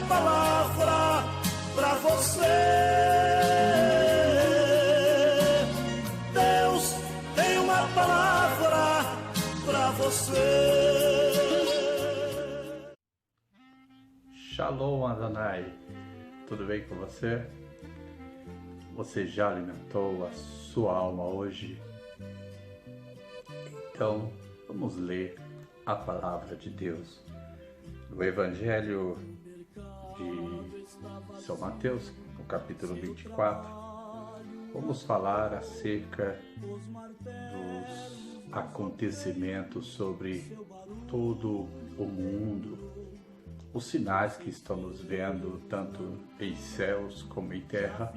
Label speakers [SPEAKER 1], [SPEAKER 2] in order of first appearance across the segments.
[SPEAKER 1] palavra para você. Deus tem uma palavra para você.
[SPEAKER 2] Shalom Adonai, tudo bem com você? Você já alimentou a sua alma hoje? Então, vamos ler a palavra de Deus no Evangelho de São Mateus, no capítulo 24. Vamos falar acerca dos acontecimentos sobre todo o mundo, os sinais que estamos vendo tanto em céus como em terra.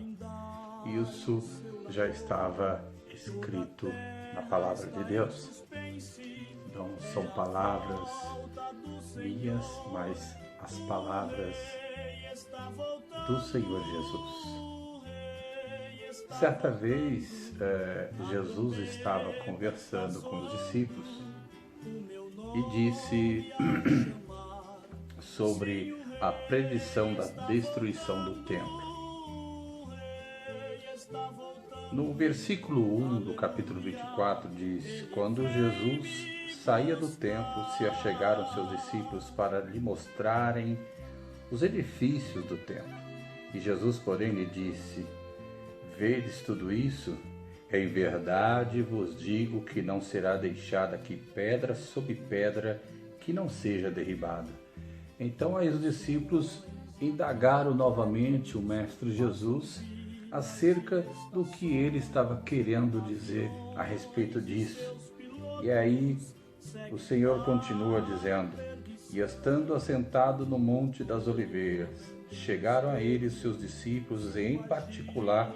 [SPEAKER 2] Isso já estava escrito na palavra de Deus. Não são palavras minhas, mas as palavras do Senhor Jesus. Certa vez, Jesus estava conversando com os discípulos e disse sobre a predição da destruição do templo. No versículo 1 do capítulo 24 diz: Quando Jesus saía do templo, se achegaram seus discípulos para lhe mostrarem os edifícios do templo. E Jesus, porém, lhe disse: Vedes tudo isso? Em verdade vos digo que não será deixada aqui pedra sobre pedra que não seja derribada. Então aí os discípulos indagaram novamente o Mestre Jesus acerca do que ele estava querendo dizer a respeito disso. E aí o Senhor continua dizendo: E estando assentado no Monte das Oliveiras, chegaram a ele os seus discípulos, e em particular,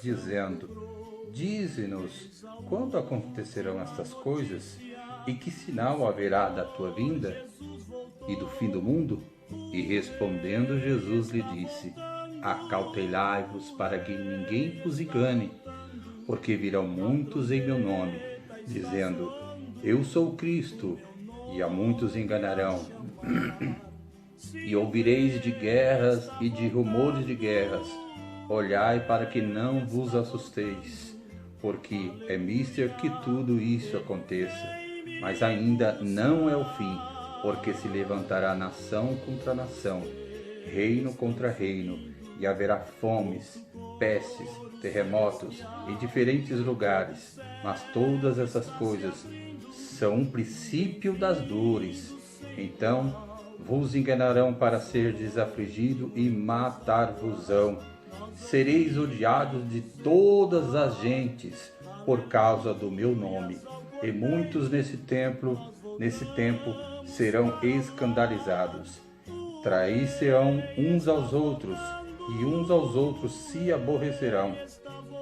[SPEAKER 2] dizendo: Dize-nos quando acontecerão estas coisas, e que sinal haverá da tua vinda e do fim do mundo? E respondendo, Jesus lhe disse: Acautelai-vos para que ninguém vos engane, porque virão muitos em meu nome, dizendo: Eu sou o Cristo, e a muitos enganarão. E ouvireis de guerras e de rumores de guerras. Olhai para que não vos assusteis, porque é mister que tudo isso aconteça. Mas ainda não é o fim, porque se levantará nação contra nação, reino contra reino, e haverá fomes, pestes, terremotos em diferentes lugares. Mas todas essas coisas são um princípio das dores. Então vos enganarão para serdes afligido e matar-vos-ão. Sereis odiados de todas as gentes por causa do meu nome. E muitos nesse tempo serão escandalizados. Trair-se-ão uns aos outros, e uns aos outros se aborrecerão.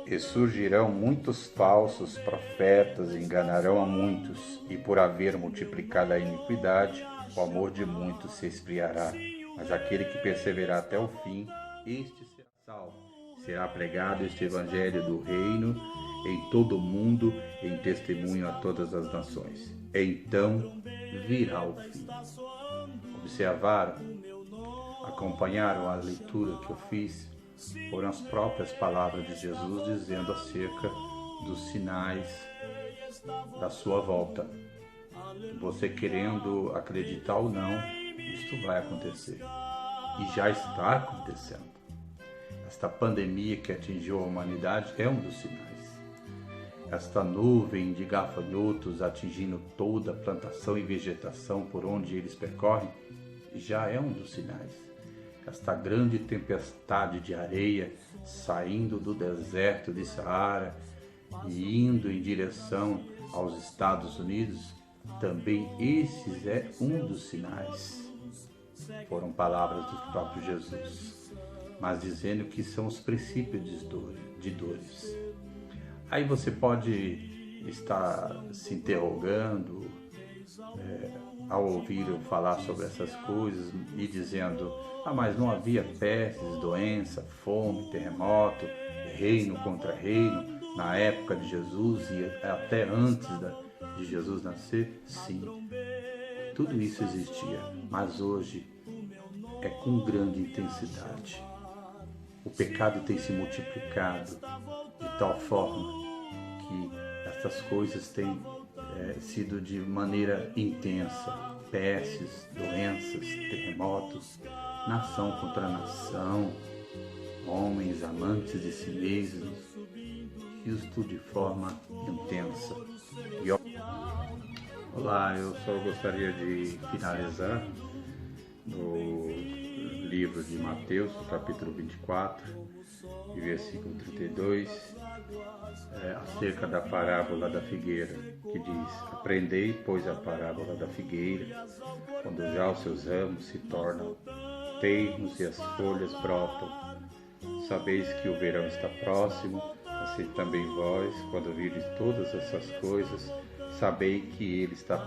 [SPEAKER 2] E surgirão muitos falsos profetas e enganarão a muitos. E por haver multiplicado a iniquidade, o amor de muitos se esfriará. Mas aquele que perseverar até o fim, este será salvo. Será pregado este evangelho do reino em todo o mundo, em testemunho a todas as nações. Então virá o fim. Observaram? Acompanharam a leitura que eu fiz? Foram as próprias palavras de Jesus dizendo acerca dos sinais da sua volta. Você querendo acreditar ou não, isto vai acontecer. E já está acontecendo. Esta pandemia que atingiu a humanidade é um dos sinais. Esta nuvem de gafanhotos atingindo toda a plantação e vegetação por onde eles percorrem já é um dos sinais. Esta grande tempestade de areia saindo do deserto de Saara e indo em direção aos Estados Unidos, também esses é um dos sinais. Foram palavras do próprio Jesus, mas dizendo que são os princípios de dores. Aí você pode estar se interrogando ao ouvir eu falar sobre essas coisas e dizendo: mas não havia pestes, doença, fome, terremoto, reino contra reino na época de Jesus e até antes de Jesus nascer? Sim, tudo isso existia, mas hoje é com grande intensidade. O pecado tem se multiplicado de tal forma que essas coisas têm sido de maneira intensa. Pestes, doenças, terremotos, nação contra nação, homens amantes de si mesmos, isto de forma intensa. Olá, eu só gostaria de finalizar no livro de Mateus, capítulo 24, e versículo 32, acerca da parábola da figueira, que diz: aprendei, pois, a parábola da figueira, quando já os seus ramos se tornam termos e as folhas brotam. Sabeis que o verão está próximo, assim também vós, quando virdes todas essas coisas, sabei que ele está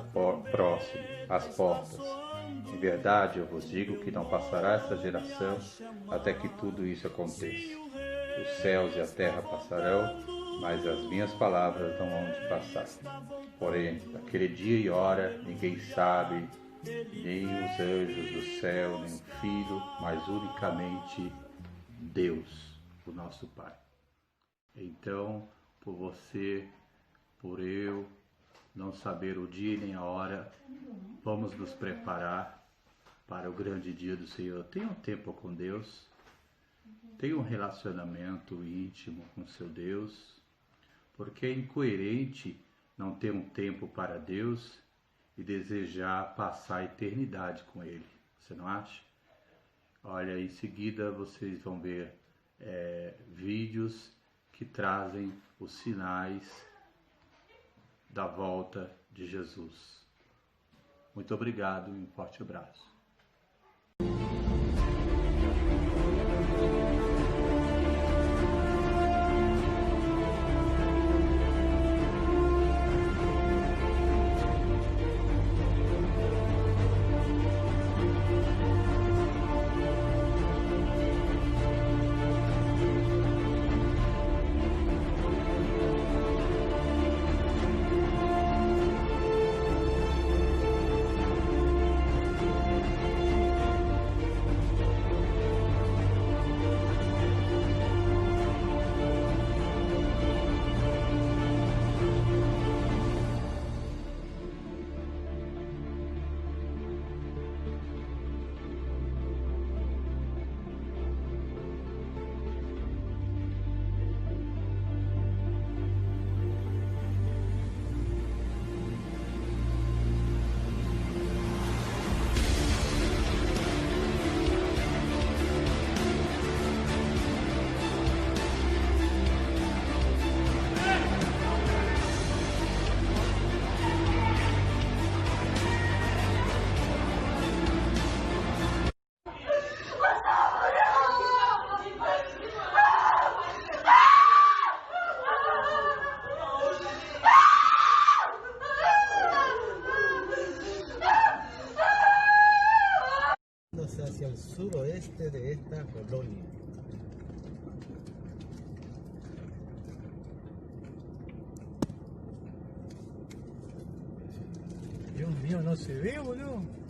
[SPEAKER 2] próximo, às portas. Em verdade, eu vos digo que não passará essa geração até que tudo isso aconteça. Os céus e a terra passarão, mas as minhas palavras não hão de passar. Porém, naquele dia e hora, ninguém sabe, nem os anjos do céu, nem o Filho, mas unicamente Deus, o nosso Pai. Então, por você, por eu, não saber o dia nem a hora, vamos nos preparar para o grande dia do Senhor. Tenha um tempo com Deus, tenha um relacionamento íntimo com seu Deus, porque é incoerente não ter um tempo para Deus e desejar passar a eternidade com Ele. Você não acha? Olha, em seguida vocês vão ver vídeos que trazem os sinais da volta de Jesus. Muito obrigado e um forte abraço.
[SPEAKER 3] Hacia el suroeste de esta colonia. Dios mío, no se ve, boludo.